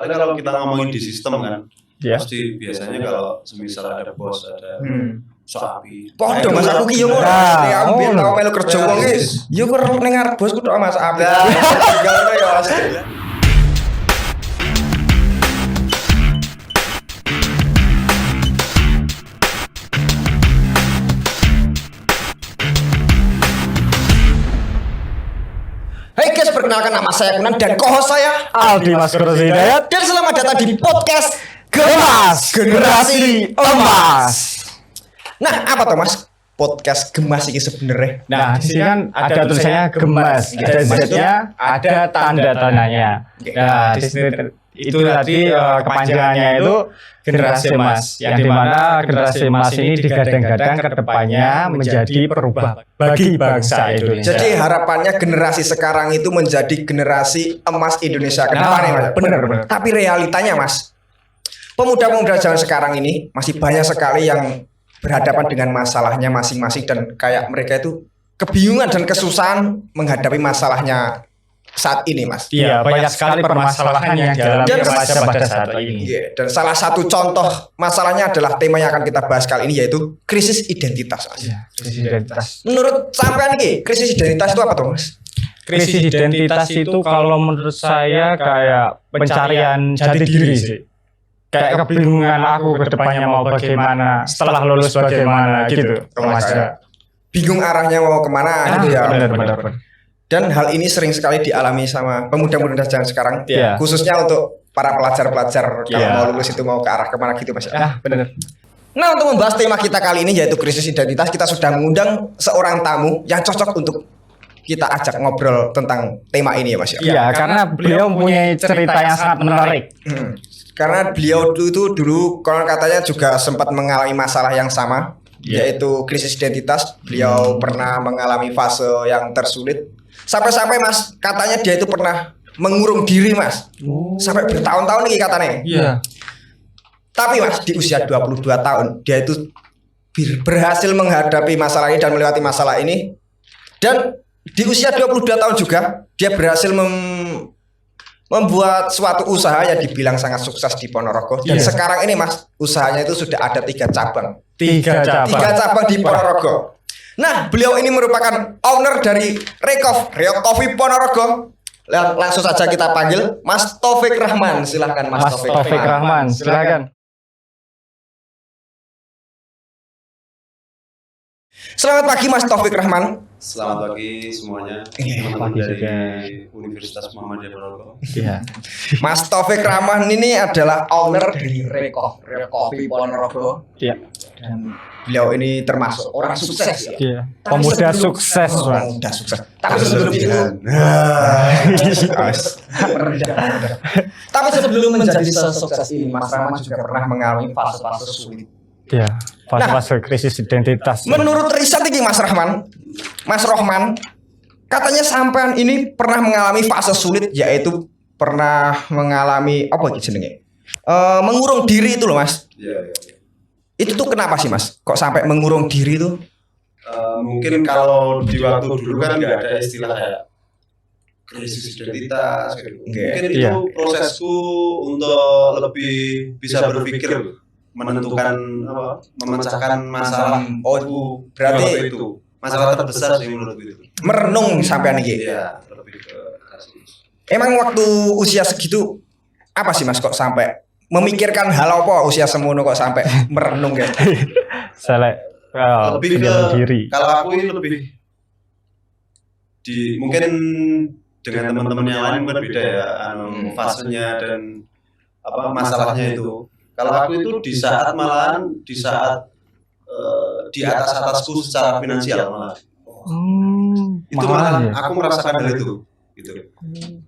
Soalnya kalau kita ngomongin di sistem kan, Ya. pasti biasanya kalau semisal ada bos, ada sapi. Podo Mas aku ki yo ngono. Nah, Aku biyen ngono. tau melu kerja wong iki. Yo kok ning ngarep bosku tok Mas Api. Ngono ya Mas. Hai guys, perkenalkan nama saya Kunan dan co-host saya Aldi Mas Kursi Hidayat. dan selamat datang di podcast Gemas Generasi Emas. Nah, apa tuh Mas? Podcast Gemas ini sebenarnya. Nah, di sini kan ada tulisannya Gemas, ada Z-nya, ada tanda tandanya. Nah, di sini itu tadi kepanjangannya itu generasi emas, yang dimana generasi emas ini digadang-gadang ke depannya menjadi perubah bagi bangsa Indonesia. Jadi harapannya generasi sekarang itu menjadi generasi emas Indonesia ke depan ya, Mas. benar. Tapi realitanya Mas, pemuda-pemuda zaman sekarang ini masih banyak sekali yang berhadapan dengan masalahnya masing-masing dan kayak mereka itu kebingungan dan kesusahan menghadapi masalahnya saat ini Mas. Iya, banyak sekali permasalahan yang dialami Dan remaja pada saat ini. Iya, dan salah satu contoh masalahnya adalah tema yang akan kita bahas kali ini yaitu krisis identitas Mas. Iya, krisis identitas. Menurut sampean nih, krisis identitas itu apa tuh Mas? Krisis identitas itu kalau menurut saya kayak pencarian jati diri sih. Kayak kebingungan aku ke depannya mau bagaimana, setelah lulus bagaimana gitu. Remaja. Bingung arahnya mau kemana gitu ya. Benar. Dan hal ini sering sekali dialami sama pemuda-pemuda zaman sekarang, Iya. khususnya untuk para pelajar-pelajar kalau Iya. mau lulus itu mau ke arah kemana gitu Mas. Benar. Nah, untuk membahas tema kita kali ini yaitu krisis identitas, kita sudah mengundang seorang tamu yang cocok untuk kita ajak ngobrol tentang tema ini ya Mas. Iya, karena beliau mempunyai cerita yang sangat menarik. Karena beliau itu dulu konon katanya juga sempat mengalami masalah yang sama, yaitu krisis identitas. Beliau pernah mengalami fase yang tersulit. Sampai-sampai Mas, katanya dia itu pernah mengurung diri Mas. Sampai bertahun-tahun nih katanya. Iya. Tapi Mas, di usia 22 tahun, dia itu berhasil menghadapi masalah ini dan melewati masalah ini. Dan di usia 22 tahun juga, dia berhasil membuat suatu usaha yang dibilang sangat sukses di Ponorogo. Dan sekarang ini Mas, usahanya itu sudah ada 3 cabang. 3 cabang. 3 cabang di Ponorogo. Nah, beliau ini merupakan owner dari Rekof Coffee Ponorogo. Langsung saja kita panggil Mas Taufik Rahman. Silahkan Mas Taufik Rahman, silakan. Selamat pagi Mas Taufik Rahman. Selamat pagi semuanya, Pagi teman-teman dari juga. Universitas Muhammadiyah Ponorogo. Iya. Mas Taufik Rahman ini adalah owner dari Rekof Coffee Ponorogo. Iya. Dan beliau ini termasuk orang sukses ya. Iya. Pemuda sukses, Mas. Pemuda sukses. Tapi sebelum itu, tapi sebelum menjadi sukses ini, Mas Rahman juga pernah mengalami fase-fase sulit. Iya. Fase-fase krisis identitas. Menurut riset ini Mas Rohman, katanya sampean ini pernah mengalami fase sulit, yaitu pernah mengalami apa jenenge? Mengurung diri itu loh Mas. Iya. Itu tuh kenapa sih Mas? Kok sampai mengurung diri tuh? Mungkin kalau di waktu dulu kan nggak ada istilah kayak krisis identitas gitu. Mungkin itu Iya. prosesku untuk lebih bisa berpikir, menentukan memecahkan masalah. Oh, berarti waktu itu masalah terbesar sih menurutku itu. merenung sampean iki. Iya, lebih ke arah situ. Emang waktu usia segitu apa sih Mas kok sampai memikirkan hal apa usia semono kok sampai merenung ya? Lebih ke diri. kalau aku ini lebih mungkin dengan teman-teman yang lain mungkin beda ya fasenya dan masalahnya itu. Kalau aku itu di saat di atasku secara finansial malah. Itu malah aku merasakan hal itu gitu.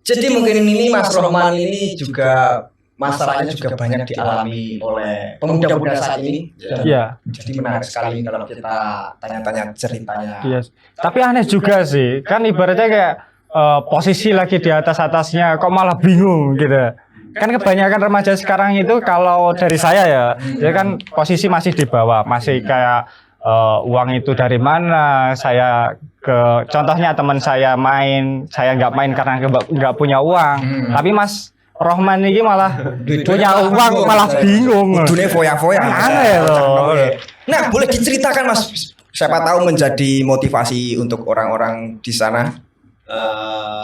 Jadi mungkin ini Mas Rohman ini juga masalahnya juga banyak dialami oleh pemuda-pemuda saat ini. Iya. Jadi menarik sekali kalau kita tanya-tanya ceritanya. Iya. Tapi aneh juga sih. Kan ibaratnya kayak posisi lagi di atas-atasnya kok malah bingung gitu. Kan kebanyakan remaja sekarang itu kalau dari saya ya kan posisi masih di bawah, masih kayak uang itu dari mana, saya contohnya teman saya main, saya nggak main karena nggak punya uang. Tapi Mas Rohman ini malah punya uang malah bingung. Kudune foya-foya. Aneh loh. Nah, boleh diceritakan Mas, siapa tahu menjadi motivasi untuk orang-orang di sana.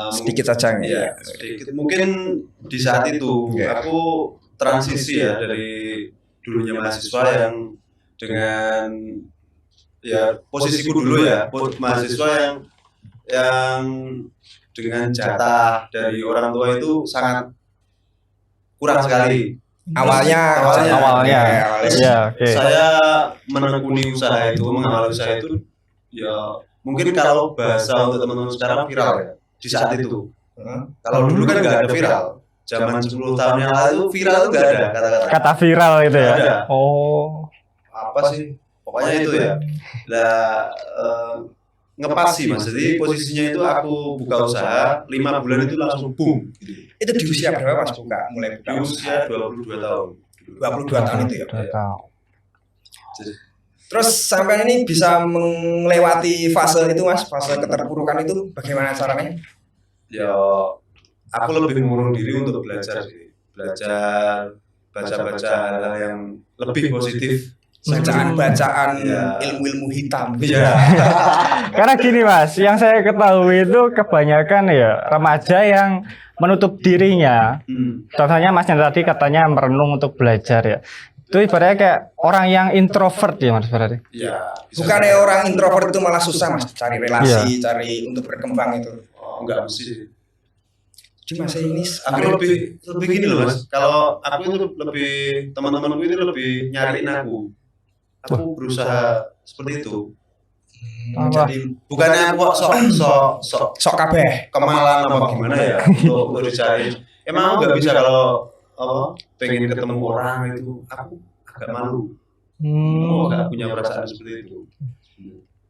Sedikit saja ya, sedikit. Mungkin di saat itu aku transisi ya dari dulunya mahasiswa yang dengan ya posisiku dulu ya mahasiswa yang dengan jatah dari orang tua itu sangat kurang sekali. Awalnya. Ya, okay. Saya menekuni usaha itu, mengawali usaha itu ya mungkin kalau bahasa untuk teman-teman sekarang viral ya di saat itu. Kalau dulu kan nggak ada viral. Zaman 10 tahun yang lalu viral itu nggak ada kata viral gitu ya. Ada. Oh. Apa sih? Pokoknya itu ya. Lah ngepas sih Mas. Jadi posisinya itu aku buka usaha 5 bulan itu langsung boom. Itu di usia berapa Mas mulai buka usia? 22 tahun. 22 tahun itu ya. Jadi, terus sampai ini bisa melewati fase itu Mas, fase keterpurukan itu bagaimana caranya? Ya aku lebih mengurung diri untuk belajar sih. Belajar baca-baca hal yang lebih positif. Bacaan-bacaan ya. Ilmu-ilmu hitam. Iya. Karena gini Mas, yang saya ketahui itu kebanyakan ya remaja yang menutup dirinya. Contohnya Masnya tadi katanya merenung untuk belajar ya. Itu ibaratnya kayak orang yang introvert ya Mas berarti. Iya. Bukannya orang introvert itu malah susah Mas cari relasi, cari untuk berkembang itu. Oh, enggak mesti sih. Cuma saya ini aku lebih gini loh Mas. Kalau aku itu lebih teman-temanku itu lebih nyariin aku. Aku berusaha seperti itu. Jadi bukannya aku sok kabeh kemalan apa gimana ya untuk dicari. Emang aku nggak bisa kalau pengen ketemu orang itu aku agak malu. Aku nggak punya perasaan seperti itu.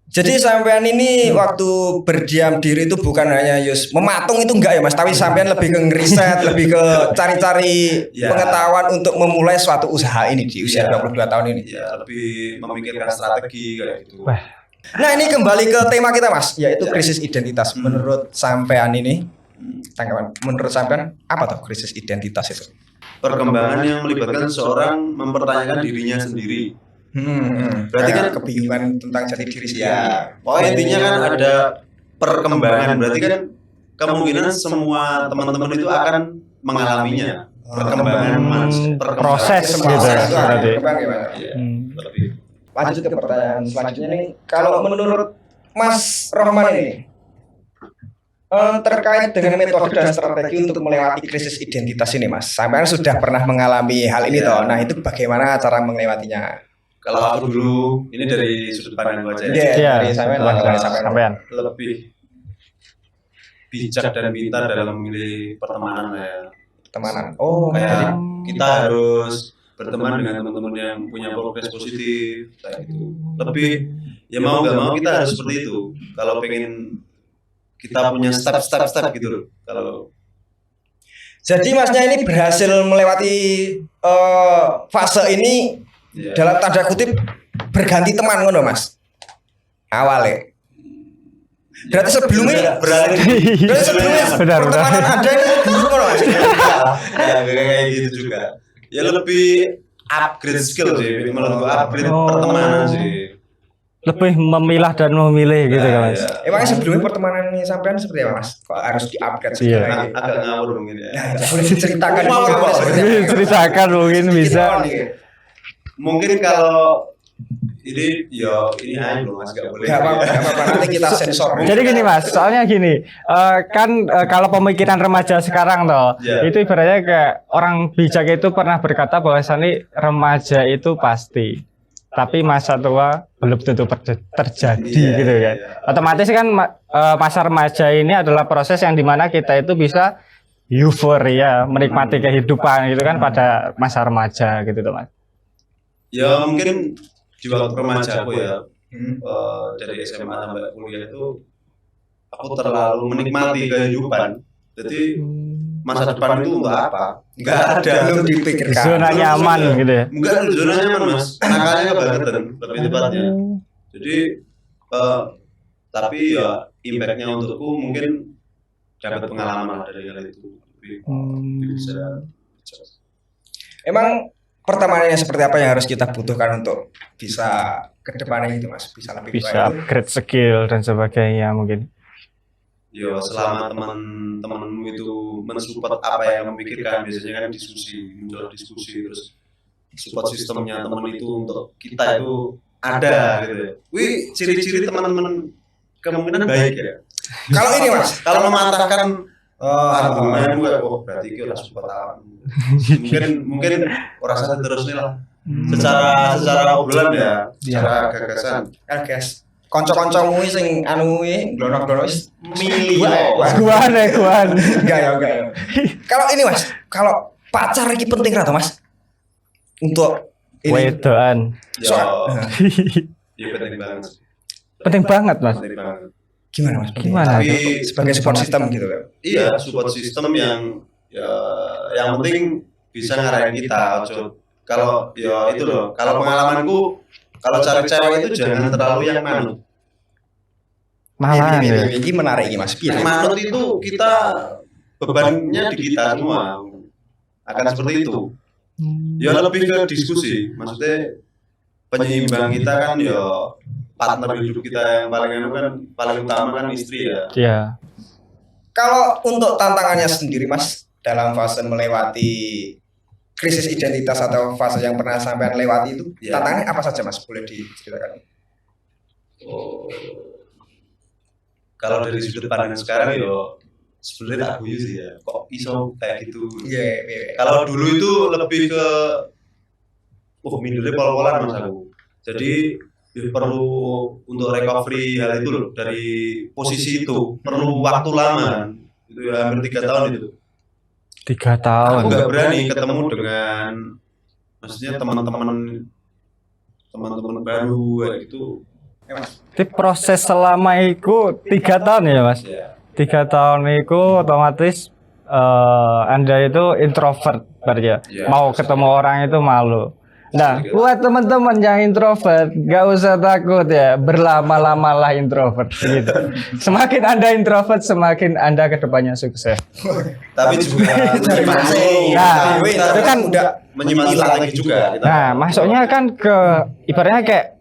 Jadi sampean ini waktu berdiam diri itu bukan hanya mematung itu enggak ya Mas, tapi sampean lebih ke ngeriset, lebih ke cari-cari pengetahuan untuk memulai suatu usaha ini di usia 22 tahun ini. Ya, lebih memikirkan strategi kayak gitu. Nah, ini kembali ke tema kita Mas, yaitu krisis identitas. Menurut sampean ini, tanggapan menurut sampean apa tuh krisis identitas itu? Perkembangan yang melibatkan seseorang mempertanyakan dirinya sendiri. Berarti kan kebingungan tentang jati diri sendiri. Ya, pokoknya intinya kan ada perkembangan. Berarti kan kemungkinan semua teman-teman itu akan mengalaminya. Perkembangan proses gitu berarti. Lanjut ke pertanyaan selanjutnya nih. Kalau menurut Mas Rohman ini terkait dengan metode dan strategi untuk melewati krisis identitas ini Mas, sampean sudah pernah mengalami hal ini toh. Nah, itu bagaimana cara melewatinya? Kalau aku dulu, ini dari sudut pandang gue aja ya. Dari sampean lebih bijak dan pintar dalam memilih pertemanan ya. Pertemanan. Kayak kita harus berteman dengan teman-teman yang punya progres positif kayak gitu. Lebih ya mau nggak mau kita harus seperti itu. Kalau pengen kita punya step gitu loh. Kalau jadi Masnya ini berhasil melewati fase ini dalam tanda kutip berganti teman ngono Mas. Awalnya. Berarti sebelumnya pertemanan ada ini dulu ngono Mas. Ya kayak gitu juga. Ya lebih upgrade skill sih, menurut gua upgrade pertemanan sih. Lebih memilah dan memilih gitu kan Mas. Emangnya sebelumnya pertemanan ini sampean seperti apa Mas? Kok harus di-upgrade sekarang? Agak ngawur mungkin ya. Boleh diceritakan. Ceritakan mungkin bisa. Mungkin kalau ini aja loh Mas, gak boleh. Gak apa-apa, nanti kita sensor. Jadi gini Mas, soalnya gini, kalau pemikiran remaja sekarang toh, itu ibaratnya kayak orang bijak itu pernah berkata bahwasannya remaja itu pasti, tapi masa tua belum tentu terjadi gitu kan. Otomatis kan masa remaja ini adalah proses yang dimana kita itu bisa euforia, menikmati kehidupan gitu kan pada masa remaja gitu tuh Mas. Ya mungkin di waktu remaja aku ya, dari SMA sampai kuliah itu aku terlalu menikmati kehidupan. Jadi masa depan itu untuk apa? Enggak ada. Belum dipikirkan. Zona nyaman gitu ya. Enggak zona nyaman Mas. Nakalnya kebangetan lebih tepatnya. Jadi tapi ya impactnya untukku mungkin dapat pengalaman dari hal itu. lebih bisa. Emang pertemanannya seperti apa yang harus kita butuhkan untuk bisa ke depannya itu Mas, bisa lebih Bisa baik? upgrade skill dan sebagainya mungkin. Yo, selama teman-temanmu itu mensupport apa yang memikirkan, biasanya kan diskusi, muncul diskusi, terus support sistemnya teman itu untuk kita itu ada gitu ya. Wih, ciri-ciri teman-teman kemungkinan baik ya. Kalau ini Mas, Kalau mematahkan argumen gue, oh berarti kita support apa? Mungkin orang sana terus nih lah. Secara obrolan ya, secara gagasan. kan guys, konco-koncomu sing anu glonok-glonok wis Milio. Guan. enggak ya. Kalau ini Mas, kalau pacar ini penting atau Mas? Untuk ini Wedoan. Yo, soal ya penting banget. Penting banget, Mas. Penting banget. gimana Mas? Gimana? Tapi Sebagai support system gitu kan. iya, support system yang ya yang penting bisa ngarahin kita. Kalau ya itu loh, kalau pengalamanku kalau cari cewek itu jangan terlalu yang manut. Malah ya. Ini menarik ini Mas. Yang manut itu kita bebannya di kita semua. Akan seperti itu. Ya lebih ke diskusi. Maksudnya penyeimbang kita kan ya partner hidup kita yang paling utama kan istri ya. Iya. Kalau untuk tantangannya sendiri Mas dalam fase melewati krisis identitas atau fase yang pernah sampai lewati itu, Ya. tantangannya apa saja Mas? Boleh diceritakan? Oh. Kalau dari sudut pandang sekarang yo sebenarnya tak guyu sih ya. Kok iso kayak gitu. Iya. Kalau dulu itu lebih ke mindurnya pol-polan Mas aku. Jadi perlu untuk recovery hal itu loh dari posisi itu perlu waktu lama. Itu ya hampir 3 tahun itu. 3 tahun. Aku nggak berani ketemu dengan maksudnya teman-teman baru kayak gitu. Jadi proses selama itu 3 tahun ya, Mas. Ya. 3 tahun itu otomatis Anda itu introvert berarti ya. Ya. Mau ketemu orang itu malu. Nah, buat teman-teman yang introvert, gak usah takut ya, berlama-lamalah introvert gitu. Semakin Anda introvert, semakin Anda kedepannya sukses. Tapi juga Nah, itu kan udah menyimak lagi juga. Nah, maksudnya kan ke ibaratnya kayak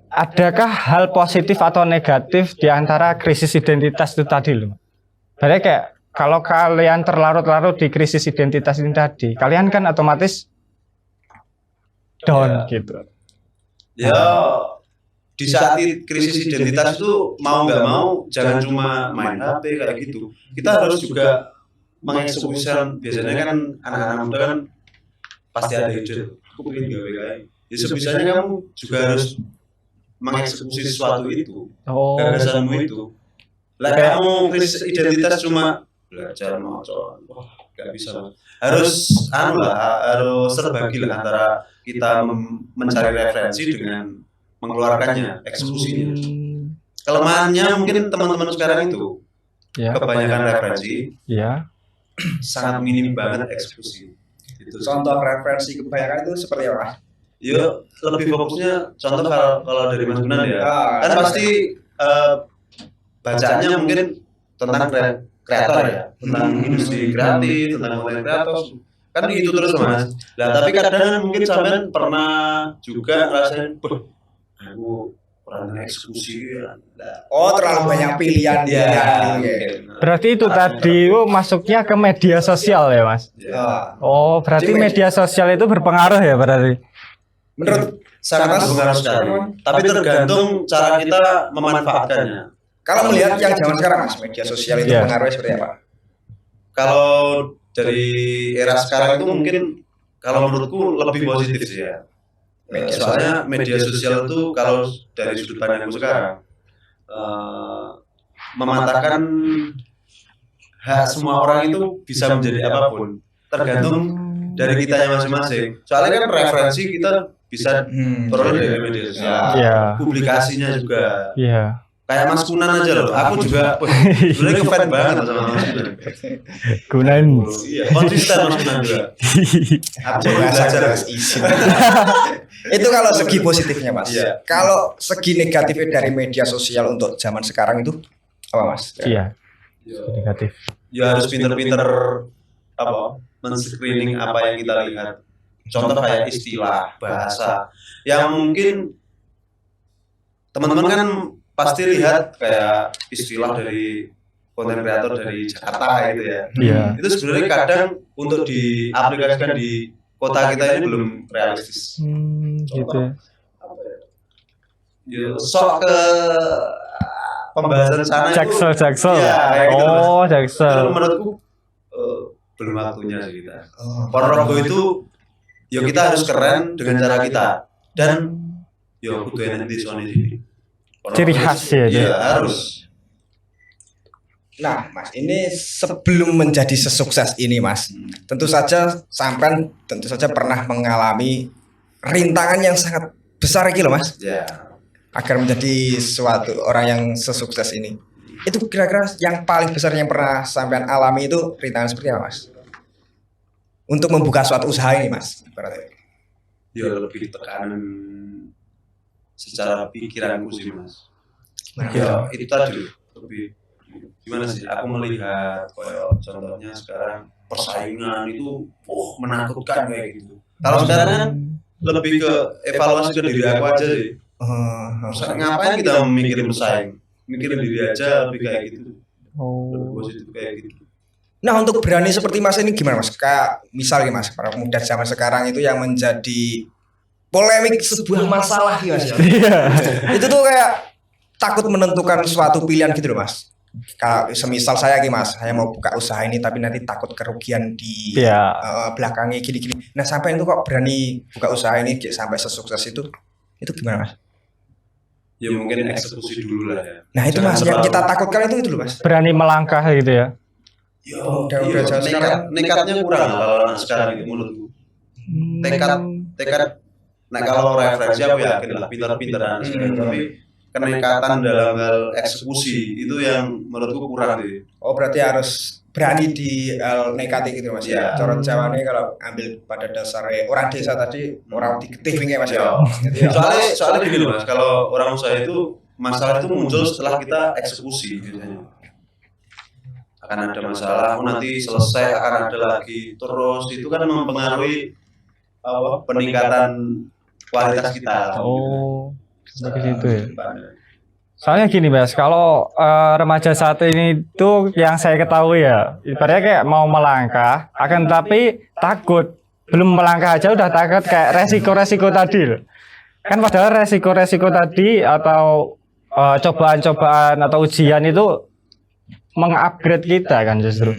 adakah hal positif atau negatif di antara krisis identitas itu tadi loh. Berarti kayak kalau kalian terlarut-larut di krisis identitas ini tadi, kalian kan otomatis down gitu. Ya di saat krisis identitas itu mau nggak mau jangan cuma main HP kayak gitu. Kita harus juga mengeksekusikan, biasanya kan anak-anak muda kan pasti ada ide. Aku pengen gawe kayak. Ya sebisanya kamu juga harus mengeksekusi sesuatu itu, Oh, gagasanmu itu. Lah kamu krisis identitas cuma belajar moco, wah nggak bisa. Harus harus terbagi lah antara kita mencari referensi dengan mengeluarkannya, eksekusinya. Kelemahannya mungkin teman-teman sekarang itu ya, kebanyakan referensi, ya. sangat minim banget eksekusi. Itu. contoh referensi kebanyakan itu seperti apa? Ya lebih fokusnya contoh kalau dari Mas Gunan ya, kan pasti bacaannya mungkin tentang kreator ya, tentang industri kreatif, tentang konten kreator, kan gitu terus Mas. Nah tapi kadang mungkin sampean pernah juga ngerasain, aku kurang eksekusi. Oh, terlalu banyak pilihan Ya. Berarti itu tadi masuknya ke media sosial ya, Mas. Ya. Oh, berarti media sosial itu berpengaruh ya berarti. Menurut Sangat berpengaruh sekali. Tapi tergantung cara kita memanfaatkannya. kalau melihat yang zaman sekarang Mas, media sosial itu Iya. pengaruhnya seperti apa? Kalau dari era sekarang itu mungkin kalau menurutku lebih positif sih ya. Soalnya media sosial itu kalau dari sudut pandangku sekarang mematahkan hak semua orang itu bisa menjadi apapun, tergantung dari kitanya masing-masing. Soalnya kan referensi kita bisa peroleh dari media sosial, Iya. publikasinya juga. Iya. Kayak Mas Kunan aja loh, aku juga sebenarnya ngefans banget sama Mas Kunan. Gunain. Iya, konsisten Mas Kunan juga. Aku belajar izin. Itu kalau segi positifnya Mas. Iya. Kalau segi negatifnya dari media sosial untuk zaman sekarang itu apa Mas? Iya, negatif. Ya harus pinter-pinter men-screening apa yang kita lihat. Contoh kayak istilah, bahasa yang mungkin teman-teman kan pasti lihat kayak istilah dari konten kreator dari Jakarta gitu ya. Iya. Itu sebenarnya kadang untuk diaplikasikan di kota kita ini belum realistis. Gitu. Ya, sok ke pembahasan sana Jaksel. Iya, kayak gitu, Mas. Oh, Jaksel. Itu menurutku belum waktunya sih kita. Ponorogo itu ya kita harus keren dengan cara kita dan ya kudu enak di zona ini. Ciri khas ya. Iya, harus. Nah, Mas, ini sebelum menjadi sesukses ini, Mas, tentu saja sampean tentu saja pernah mengalami rintangan yang sangat besar gitu, Mas. Ya. Agar menjadi suatu orang yang sesukses ini. Itu kira-kira yang paling besar yang pernah sampean alami itu rintangan seperti apa, Mas? Untuk membuka suatu usaha ini, Mas. Berarti. Ya lebih tekanan secara pikiranku sih, Mas. Ya itu tadi lebih gimana sih? Aku melihat kayak contohnya sekarang persaingan itu menakutkan kayak gitu. Kalau sekarang kan lebih ke evaluasi ke diri aku aja sih. Ngapain kita mikirin bersaing? Mikirin diri aja lebih kayak gitu. Lebih positif kayak gitu. Nah, untuk berani seperti Mas ini gimana, Mas? Kayak misalnya Mas, para pemuda zaman sekarang itu yang menjadi polemik sebuah masalah ya, Mas. Itu tuh kayak takut menentukan suatu pilihan gitu loh, Mas. Kalau semisal saya Mas, saya mau buka usaha ini tapi nanti takut kerugian di belakangnya gini-gini. Nah, sampai itu kok berani buka usaha ini sampai sesukses itu gimana, Mas? Ya mungkin eksekusi dulu lah ya. Nah, itu Mas yang kita takutkan itu loh, Mas. Berani melangkah gitu ya. Udah nekatnya kurang kalau anak sekarang itu menurutku. Tekad. Nah kalau referensi aku yakin lah pintar-pintaran, tapi kenekatan dalam hal eksekusi itu yang menurutku kurang deh. Oh, berarti harus berani di nekati gitu, Mas. Ya. Cara Jawane kalau ambil pada dasarnya orang desa tadi orang diketivingnya, Mas ya. Soalnya gini loh, Mas, kalau orang usaha itu masalah itu muncul setelah kita eksekusi biasanya. Akan ada masalah, nanti selesai akan ada lagi terus, itu kan mempengaruhi peningkatan kualitas kita. Oh, seperti itu ya. Soalnya gini, Mas, kalau remaja saat ini tuh yang saya ketahui ya, ibaratnya kayak mau melangkah, akan tapi takut. Belum melangkah aja udah takut kayak resiko-resiko tadi loh. Kan padahal resiko-resiko tadi atau cobaan-cobaan atau ujian itu mengupgrade kita kan justru.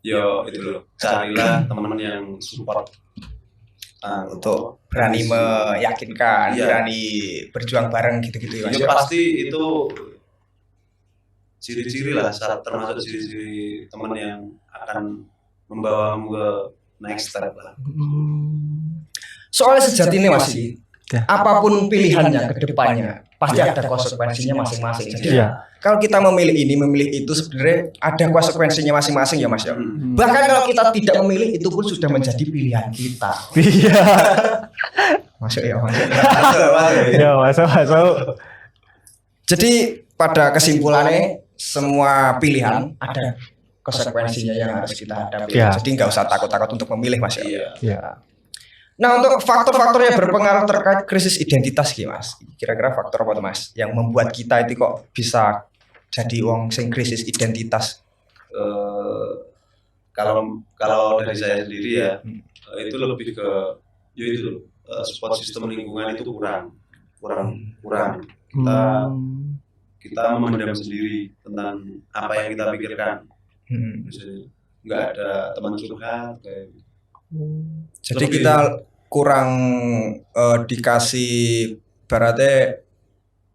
Yo itu loh, carilah teman-teman yang support untuk berani meyakinkan, berani berjuang bareng gitu-gitu ya. Ya pasti itu ciri-ciri lah, termasuk ciri-ciri teman yang akan membawamu ke next step lah. Soalnya sejatinya masih apapun pilihannya ke depannya pasti ada konsekuensinya masing-masing. Jadi kalau kita memilih ini, memilih itu sebenarnya ada konsekuensinya masing-masing ya, Mas ya. Bahkan kalau kita tidak memilih itu pun sudah menjadi pilihan kita. Iya. Masuk ya, Mas. Ya, masuk. Jadi pada kesimpulannya semua pilihan ada konsekuensinya yang harus kita hadapi. Jadi nggak usah takut-takut untuk memilih, Mas ya. Iya. Nah, untuk faktor-faktor yang berpengaruh terkait krisis identitas Mas, kira-kira faktor apa tuh, Mas yang membuat kita itu kok bisa jadi wong sing krisis identitas? Kalau dari saya sendiri ya, itu lebih ke itu support sistem lingkungan itu kurang. Kita memendam sendiri tentang apa yang kita pikirkan. Misalnya nggak ada teman curhat kayak gitu. Jadi kita kurang dikasih berarti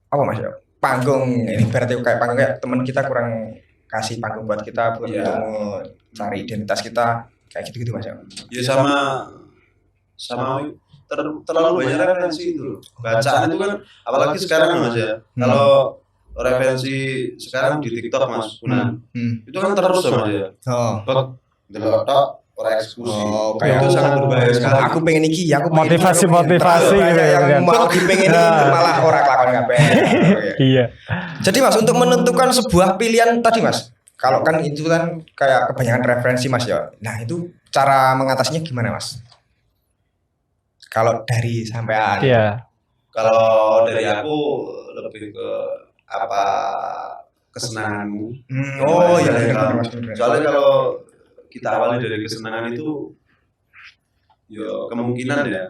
apa, Mas ya? Panggung ini berarti kayak panggung kayak teman kita kurang kasih panggung buat kita buat cari identitas kita kayak gitu-gitu, Mas ya. Ya sama terlalu banyak referensi itu. Bacaan itu kan apalagi sekarang Mas ya. Kalau referensi sekarang di TikTok Mas itu kan terus Mas ya. Delok orang eksekusi. Kayak itu sangat berbahaya sekali. Aku pengen iki, aku motivasi gitu ya. Mau dipengen malah orang lakon kabeh. Iya. Jadi Mas untuk menentukan sebuah pilihan tadi Mas, Kalau kan itu kan kayak kebanyakan referensi Mas ya. Nah itu cara mengatasinya gimana Mas? Kalau dari sampean. Iya. Kalau dari aku lebih ke apa kesenanganmu. Oh iya, Soalnya benar, kalau- Mas, benar. soalnya kalau kita awali dari kesenangan itu, ya kemungkinan ya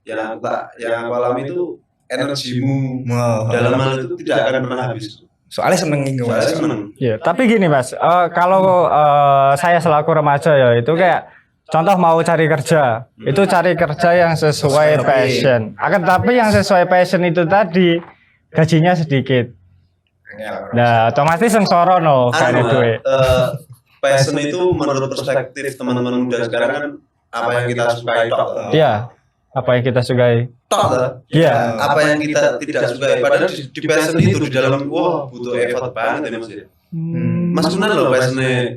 yang aku alami itu energimu Wah. dalam hal itu tidak akan pernah habis. Soalnya seneng gitu Mas. Soalnya seneng. Iya, tapi gini Mas, kalau saya selaku remaja ya itu kayak contoh mau cari kerja, itu cari kerja yang sesuai passion. Akan tapi yang sesuai passion itu tadi gajinya sedikit. Nah, otomatis sengsara no Anu, kayak duit. passion itu menurut perspektif teman-teman muda sekarang kan apa yang kita sukai tok. Iya, apa yang kita sukai. Tok toh. Iya. Apa yang kita tidak sukai, padahal di passion itu di dalam wah butuh effort banget ya Mas ya. Mas Kunan loh passionnya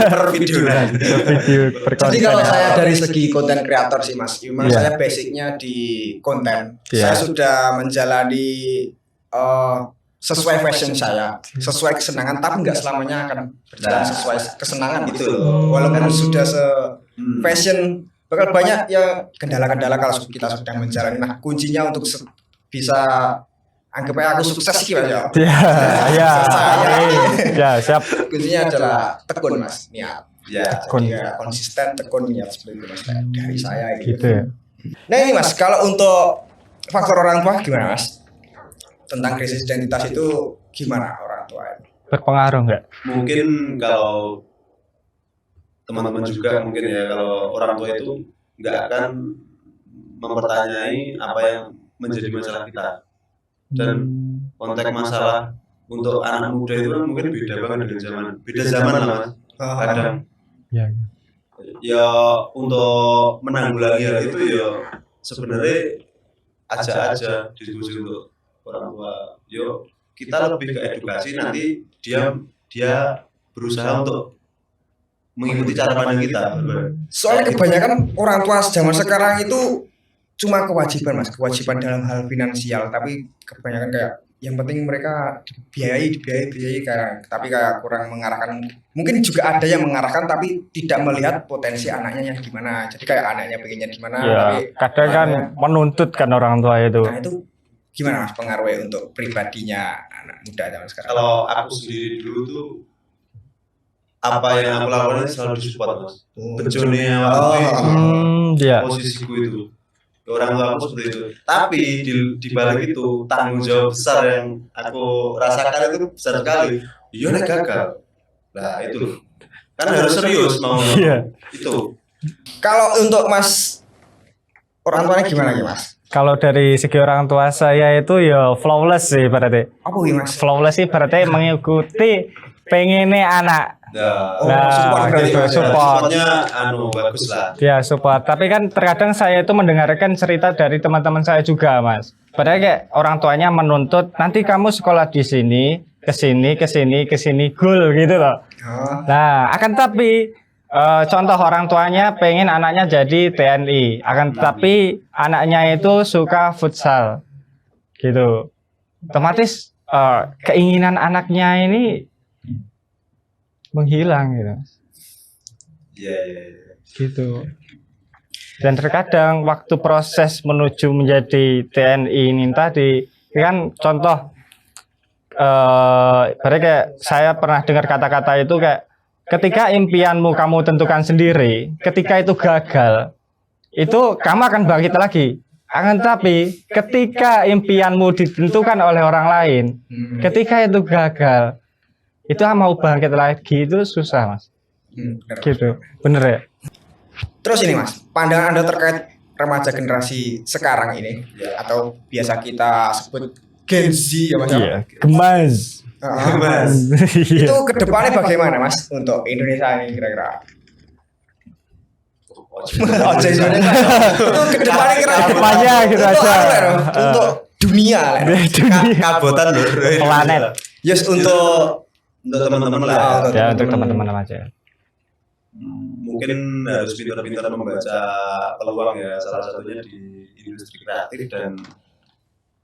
per video lah. Video Jadi berkonten. kalau saya dari segi konten kreator sih Mas, memang Iya. saya basicnya di konten. Iya. Saya sudah menjalani sesuai passion saya, sesuai kesenangan, tapi nggak selamanya akan berjalan sesuai kesenangan gitu loh. Walaupun sudah passion, bakal banyak ya kendala-kendala kalau kita sedang menjalani. Nah kuncinya untuk bisa anggap aja aku sukses sih Mas ya. Iya, iya. Saya. Ya, siap. Kuncinya adalah tekun Mas, niat. Ya. Tekun. Jadi ya, konsisten, tekun, niat seperti itu Mas. Dari saya Gitu ya. Nah ini Mas, kalau untuk faktor orang tua gimana Mas? Tentang krisis identitas itu gimana orang tua? Berpengaruh nggak? Mungkin kalau teman-teman juga mungkin ya kalau orang tua itu nggak akan mempertanyai apa yang menjadi masalah kita, dan konteks masalah untuk anak muda itu kan mungkin beda banget dengan beda zaman lah Mas. Kadang Iya. ya untuk menanggulangi hal itu ya sebenarnya aja diskusi untuk orang tua. Yo kita lebih ke edukasi, nanti dia berusaha untuk mengikuti cara pandang kita. Soalnya kebanyakan orang tua zaman sekarang itu cuma kewajiban Mas, kewajiban dalam hal finansial, tapi kebanyakan kayak yang penting mereka dibiayai kayak, tapi kayak kurang mengarahkan. Mungkin juga ada yang mengarahkan tapi tidak melihat potensi anaknya yang gimana. Jadi kayak anaknya pengennya gimana, Ya, tapi kadang kan menuntut kan orang tua itu. nah itu gimana Mas pengaruhnya untuk pribadinya anak muda zaman sekarang? Kalau aku sendiri dulu tuh apa yang aku lakukan selalu disupport Mas. Bejonnya waktu itu, Iya. posisiku itu. Orang tua aku seperti itu. Tapi di balik itu tanggung jawab besar yang aku rasakan itu besar sekali. Iya nek gagal. Nah itu loh. Kan harus serius mau Iya. itu. Kalau untuk Mas orang tuanya gimana ya Mas? Kalau dari segi orang tua saya itu ya flawless sih berarti. Apa ya Mas? Flawless sih berarti mengikuti pengennya anak. Nah, support berarti, gitu, Mas, ya. support. supportnya bagus lah. Ya support. Tapi kan terkadang saya itu mendengarkan cerita dari teman-teman saya juga, Mas. Padahal kayak orang tuanya menuntut nanti kamu sekolah di sini, ke sini, goal gitu loh. Nah, akan tapi contoh orang tuanya pengen anaknya jadi TNI, akan tapi anaknya itu suka futsal, gitu. Otomatis keinginan anaknya ini menghilang gitu. Iya. Gitu. Dan terkadang waktu proses menuju menjadi TNI ini tadi kan contoh berarti kayak saya pernah dengar kata-kata itu kayak ketika impianmu kamu tentukan sendiri, ketika itu gagal, itu kamu akan bangkit lagi. Akan tapi ketika impianmu ditentukan oleh orang lain, ketika itu gagal, itu mau bangkit lagi itu susah Mas. Gitu, bener ya? Terus ini Mas, pandangan Anda terkait remaja generasi sekarang ini, atau biasa kita sebut Gen Z ya Mas? Iya, gemas. Mas. Iya. Itu kedepannya bagaimana Mas untuk Indonesia ini kira-kira? Ojo Indonesia. Itu kedepannya kira-kira Kedepannya gitu untuk aja. apa ya, Bro? Untuk dunia lah. Dunia. Kabotan loh. Planet. Yes, untuk teman-teman lah. Ya untuk teman-teman aja. Mungkin harus pintar-pintar membaca peluang ya, salah satunya di industri kreatif dan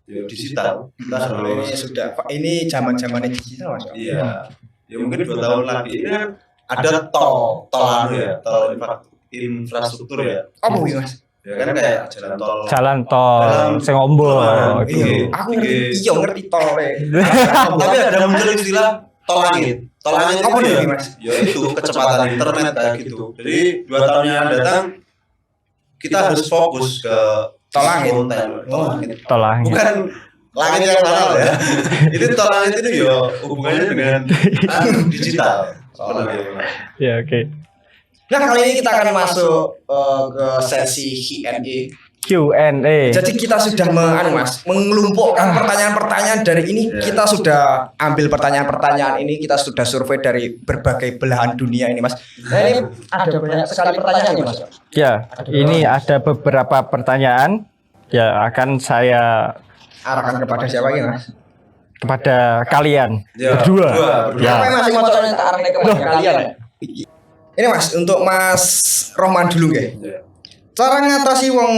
ya digital. Kita Ini harus sudah ini zaman-zamannya digital Mas. iya. Ya mungkin 2 tahun lagi ini kan ada tol ya, tol infrastruktur ya. Apa wih Mas? Ya kan kayak jalan tol. Jalan tol Dalam sing ombo perumahan. gitu. Iya. Aku ngerti tol Tapi ada muncul istilah tol langit. Tol langit Apa itu nih, ya, Mas? ya itu kecepatan internet kayak gitu. Jadi 2 tahun yang akan datang kita harus fokus ke Tol langit. konten. Tol langit. Tol langit. Bukan langit yang halal ya. Itu tol langit itu ya hubungannya dengan digital. Sebenarnya. Ya oke. Nah kali ini kita akan masuk ke sesi Q&A. Q&A. Jadi kita sudah mengelompokkan pertanyaan-pertanyaan dari ini. Ya. Kita sudah ambil pertanyaan-pertanyaan ini. Kita sudah survei dari berbagai belahan dunia ini, Mas. Nah ini ada banyak sekali pertanyaan nih, Mas. Ya, ini ada beberapa pertanyaan. Ya, akan saya Arahkan kepada siapa ini, Mas? kepada kalian Ya, berdua. Apa Ya. yang masih mau coba tak arahkan kepada kalian? Ini Mas, untuk Mas Rohman dulu ya. Ya. Cara ngatasi wong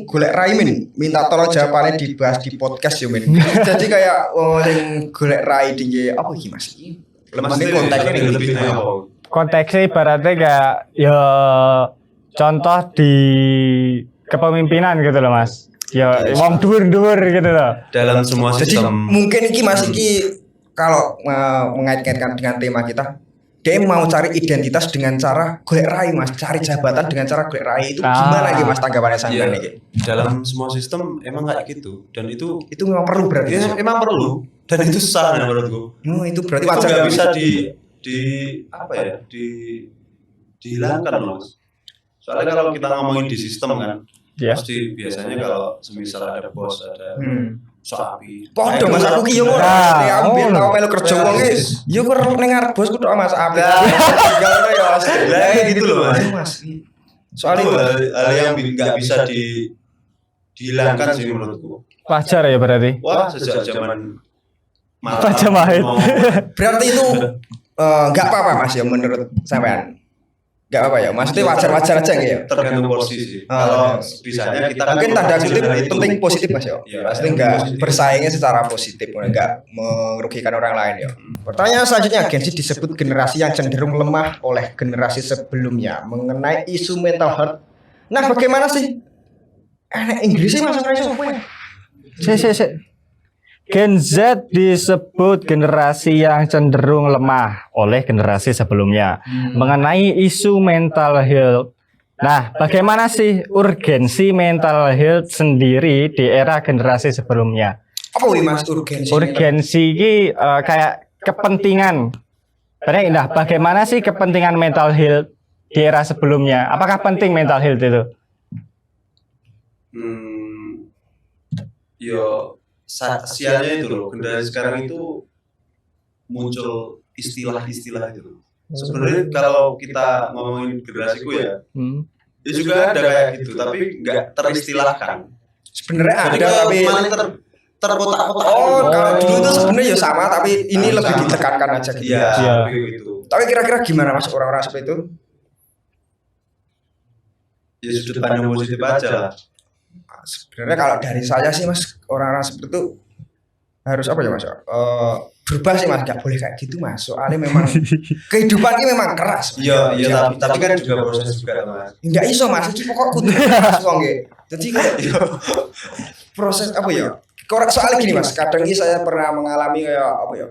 golek rai min, minta tolong jawabannya dibahas di podcast ya min. Jadi kayak wong sing golek rai di apa iki Mas? Lemas ini konteksnya ini lebih apa? Konteksnya ibaratnya kayak ya contoh di kepemimpinan gitu loh Mas. Ya wong dhuwur-dhuwur gitu loh. Dalam semua Jadi sistem. mungkin iki Mas iki kalau mengait-ngaitkan dengan tema kita, dia mau cari identitas dengan cara golek rai Mas, cari jabatan dengan cara golek rai itu gimana iki Mas tanggapannya sampean Ya, iki? dalam semua sistem emang kayak gitu dan itu Memang perlu berarti. ya, emang perlu dan itu salah menurutku. Oh, itu berarti Itu wajar nggak ya, bisa Mas? di apa ya dihilangkan loh Mas. Soalnya kalau kita ngomongin di sistem kan Ya. pasti biasanya kalau semisal ada bos ada sapi. Podo Mas aku ki yo ngono. Nah, Ya aku biyen ngono. tau melu kerja wong ki. Yo kok ning ngarep bosku tok Mas apik. Ngono ya Mas. Lah, kayak gitu loh, Mas. Mas. Soalnya Itu itu hal yang nggak bisa dihilangkan sih menurutku. Wajar ya berarti. Wah sejak zaman Majapahit. berarti itu enggak apa-apa Mas ya menurut sampean. Enggak apa-apa ya. Maksudnya wajar-wajar aja gitu ya. tergantung posisi. Ah, Kalau bisanya kita kan Mungkin tanda kutip menghasilkan itu. penting positif Mas ya. Iya, Maksudnya enggak positif. bersaingnya secara positif, enggak merugikan orang lain ya. Pertanyaan selanjutnya, Gen Z disebut generasi yang cenderung lemah oleh generasi sebelumnya mengenai isu mental health. Nah, bagaimana sih? Inggrisnya Mas Rai apa ya? Si. Gen Z disebut generasi yang cenderung lemah oleh generasi sebelumnya mengenai isu mental health. Nah, bagaimana sih urgensi mental health sendiri di era generasi sebelumnya? Apa wih Mas urgensi? Urgensi ini kayak kepentingan. Nah, bagaimana sih kepentingan mental health di era sebelumnya? Apakah penting mental health itu? Yo sialnya itu loh, generasi sekarang itu muncul istilah-istilah gitu. Sebenarnya kalau kita ngomongin generasiku ya, ya juga ada kayak gitu, tapi nggak teristilahkan. Sebenarnya ada Jadi kalau tapi malah terkotak-kotak. oh, kalau dulu itu Oh. sebenarnya ya sama tapi ini Sama. lebih ditekankan aja gitu. Iya, Iya. tapi gitu. Tapi kira-kira gimana Mas orang-orang seperti itu? Ya sudut pandang positif aja lah. Sebenarnya kalau dari saya sih Mas orang-orang seperti itu harus apa ya Mas? Berubah sih Mas, nggak boleh kayak gitu Mas. Soalnya memang kehidupan ini memang keras. Mas. Iya, tapi kan juga proses juga Mas. Nggak iso Mas, iki pokok kudu Mas wong nggih. Jadi kayak proses apa ya? Soalnya gini Mas, kadang ini saya pernah mengalami kayak apa ya?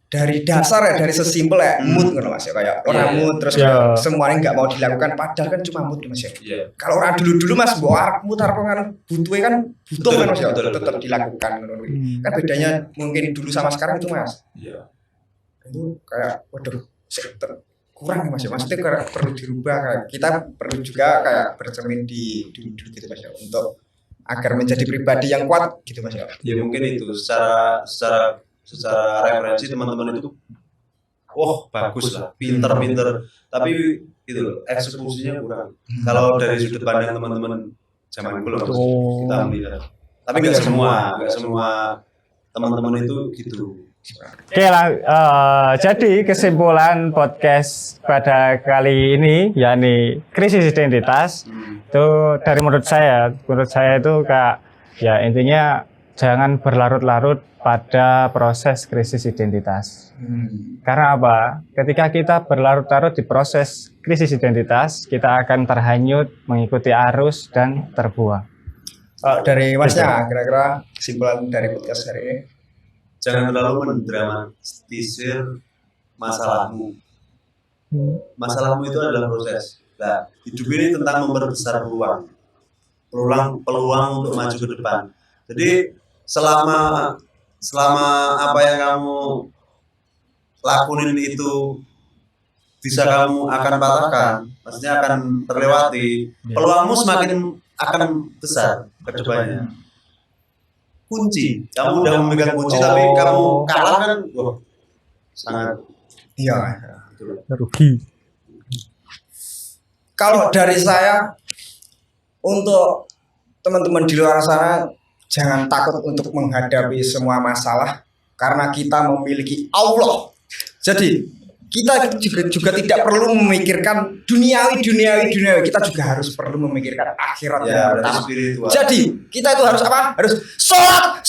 Dari dasar ya, dari sesimpel ya mood ngono Mas ya kayak orang Iya. mood terus Iya. kayak semuanya nggak mau dilakukan padahal kan cuma mood Mas ya. Iya. Kalau orang dulu-dulu Mas mbok arep mutar kan butuhnya kan butuh kan Mas ya Betul, tetap dilakukan ngono kuwi. Kan bedanya mungkin dulu sama sekarang itu Mas. Iya. Itu kayak waduh kurang Mas ya. Maksudnya kayak perlu dirubah kayak kita perlu juga kayak bercermin di dulu gitu Mas ya untuk agar menjadi pribadi yang kuat gitu Mas ya. Ya mungkin itu secara referensi teman-teman itu bagus lah, pinter, tapi itu loh, eksekusinya kurang. Kalau dari sudut pandang teman-teman zaman dulu Mas, kita melihat. Tapi nggak semua teman-teman itu gitu. Oke lah, jadi kesimpulan podcast pada kali ini yakni krisis identitas itu dari menurut saya itu kayak Ya intinya jangan berlarut-larut pada proses krisis identitas. Karena apa? Ketika kita berlarut-larut di proses krisis identitas, kita akan terhanyut, mengikuti arus dan terbuang. Dari Masnya, kira-kira kesimpulan dari podcast hari ini? Jangan terlalu mendramatisir masalahmu. Masalahmu itu adalah proses. Nah, hidup ini tentang memperbesar peluang untuk maju ke depan. Jadi selama apa yang kamu lakuin itu bisa kamu akan patahkan, maksudnya akan terlewati, peluangmu semakin akan besar ke depannya. Kunci, kamu udah memegang kunci tapi kamu kalah kan, wah sangat Iya. Rugi. Kalau dari saya, untuk teman-teman di luar sana, jangan takut untuk menghadapi semua masalah karena kita memiliki Allah. Jadi kita juga tidak perlu memikirkan duniawi, kita juga harus perlu memikirkan akhirat ya, yang berarti pertama. spiritual. Jadi kita itu harus apa? Harus sholat.